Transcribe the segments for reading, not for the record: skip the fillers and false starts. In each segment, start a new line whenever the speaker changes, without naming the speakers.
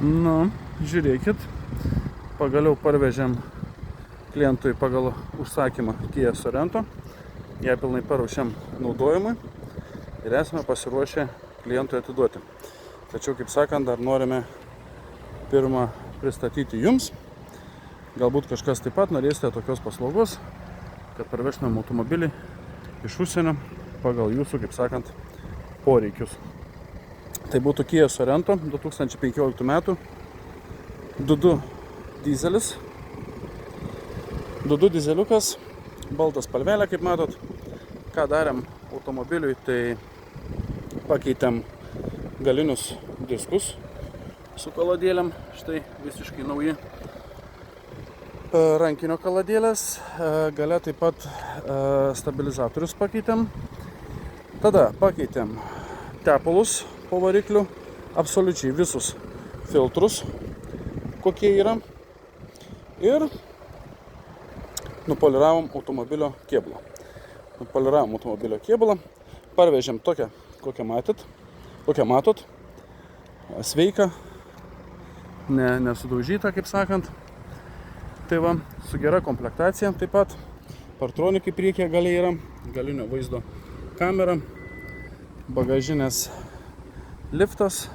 Nu, žiūrėkit, pagaliau parvežėm klientui pagal užsakymą Kia Sorento. Ją pilnai paruošėm naudojimui ir esame pasiruošę klientui atiduoti. Tačiau, kaip sakant, dar norime pirmą pristatyti jums. Galbūt kažkas taip pat norėsite tokios paslaugos, kad parvežtumėm automobilį iš užsienio pagal jūsų, kaip sakant, poreikius. Tai būtų Kia Sorento 2015 metų 2.2 dizelis. 2.2 dizeliukas, baltas spalvelė, kaip matot. Ką darėm automobiliui, tai pakeitėm galinius diskus su kaladėlėm. Štai visiškai nauji rankinio kaladėlės. Gale taip pat stabilizatorius pakeitėm. Tada pakeitėm tepalus po variklių, absoliučiai visus filtrus, kokie yra. Ir nupoliravom automobilio kėbulą. Parvežėm tokią, kokią matot. Sveika, nesudaužyta, kaip sakant. Tai va, su gera komplektacija taip pat. Partronikai priekyje galiai yra, galinio vaizdo kamera, bagažinės liftas.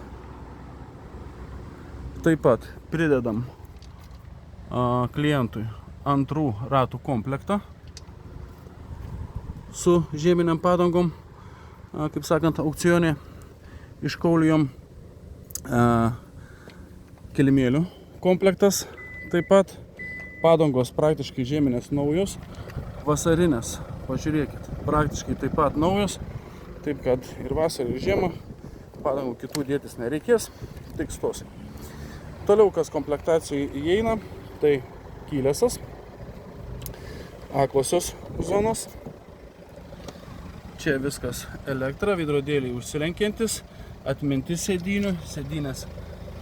Taip pat pridedam klientui antrų ratų komplektą su žieminiam padangom, kaip sakant, aukcione iškaulijom. Kilimėlių komplektas taip pat. Padangos praktiškai žieminės naujos, vasarinės, pažiūrėkit, praktiškai taip pat naujos, taip kad ir vasarą, ir žiemą padangų kitų dėtis nereikės, tik stos. Toliau, kas komplektacijai įeina, tai kylėsas, aklosios zonos. Čia viskas elektra, veidrodėliai užsilenkiantis, atmintis sėdynių, sėdynės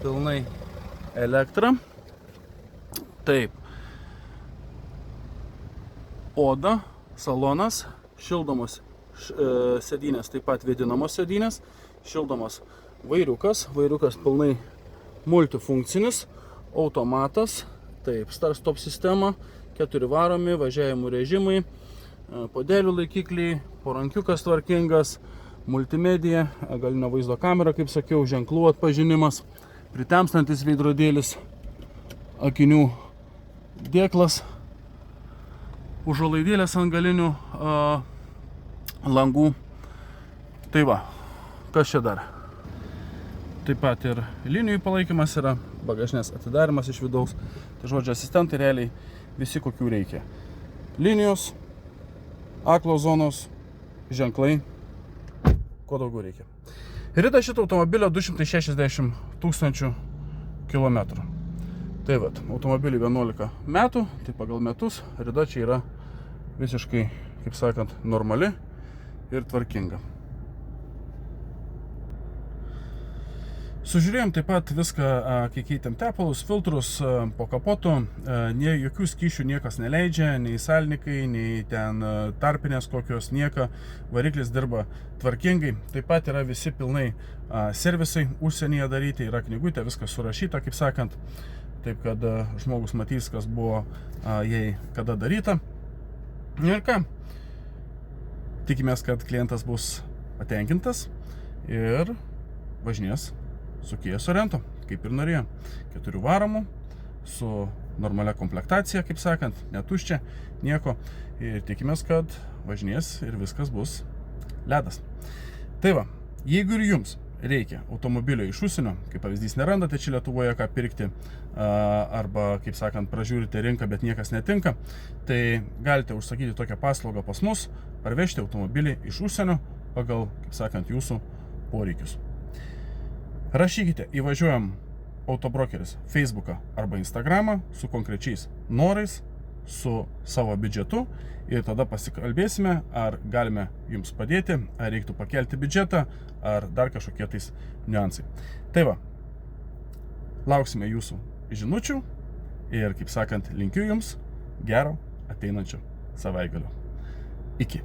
pilnai elektra. Taip. Oda, salonas, šildomos sėdynės, taip pat vėdinamos sėdynės, šildomas vairiukas pilnai multifunkcinis, automatas, taip, start-stop sistema, 4 varomi, važiavimų režimai, podelių laikikliai, porankiukas tvarkingas, multimedija, galinio vaizdo kamera, kaip sakiau, ženklų atpažinimas, pritemstantis veidrodėlis, akinių dėklas, užuolaidėlės ant galinių langų. Tai va, kas čia dar? Taip pat ir linijų palaikymas yra, bagažinės atidarimas iš vidaus. Tai žodžiu, asistentai realiai visi kokių reikia. Linijos, aklos zonos, ženklai, ko daugiau reikia. Rida šito automobilio 260 000 kilometrų. Tai vat, automobiliui 11 metų, tai pagal metus rida čia yra visiškai, kaip sakant, normali ir tvarkinga. Sužiūrėjom taip pat viską, kai keitėm tepalus, filtrus po kapotu, jokių skysčių niekas neleidžia, nei salnikai, nei ten tarpinės kokios, nieka, variklis dirba tvarkingai, taip pat yra visi pilnai servisai užsienyje daryti, yra knygutė, viskas surašyta, kaip sakant, taip kad žmogus matys, kas buvo jai kada daryta. Ir ką, tikimės, kad klientas bus patenkintas ir važinės su Kia Sorento, kaip ir norėjo. 4 varomų, su normalia komplektacija, kaip sakant, netuščia, nieko. Ir tikimės, kad važinės ir viskas bus ledas. Tai va, jeigu ir jums reikia automobilio iš užsienio, kaip pavyzdys nerandate čia Lietuvoje ką pirkti, arba, kaip sakant, pražiūrite rinką, bet niekas netinka, tai galite užsakyti tokią paslaugą pas mus, parvežti automobilį iš užsienio pagal, kaip sakant, jūsų poreikius. Rašykite įvažiuojam autobrokeris Facebooką arba Instagramą su konkrečiais norais, su savo biudžetu ir tada pasikalbėsime, ar galime jums padėti, ar reiktų pakelti biudžetą, ar dar kažkokie tais niuansai. Tai va, lauksime jūsų žinučių ir, kaip sakant, linkiu jums gero ateinančio savaitgalio. Iki.